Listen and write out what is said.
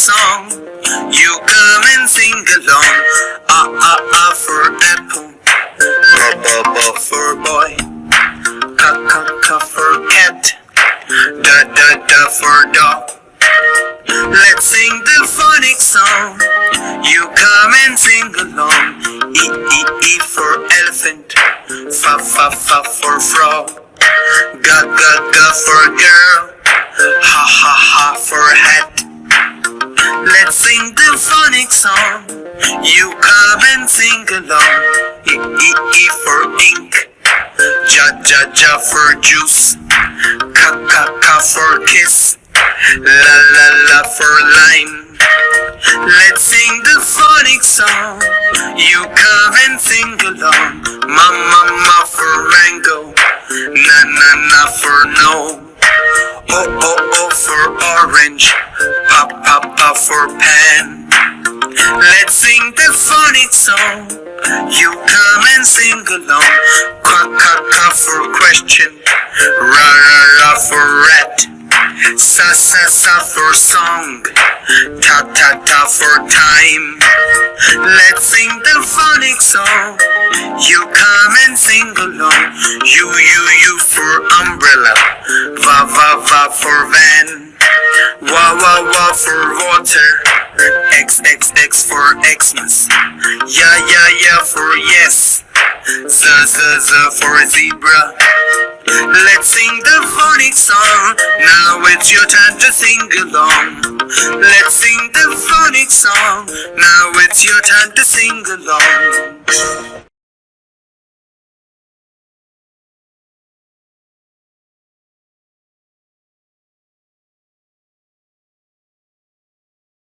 song. You come and sing along. For apple, for boy, for cat, for dog. Let's sing the phonics song. You come and sing along. E for elephant, fa for frog, ga for girl, ha for hat. Let's sing the phonics song. You come and sing along. E for ink, ja for juice, ka for kiss, la for lime. Let's sing the phonics song. You come and sing along. Ma for mango, na for no. O for orange, pa for pan. Let's sing the phonics song. You come and sing along. Ka for question, ra for rat, sa for song, ta for time. Let's sing the phonics song. You come and sing along. U for umbrella, va for van, wa for water, x for Xmas, ya for yes, z for zebra. Let's sing the phonics song. Now it's your time to sing along. Let's sing the phonics song. Now it's your time to sing along.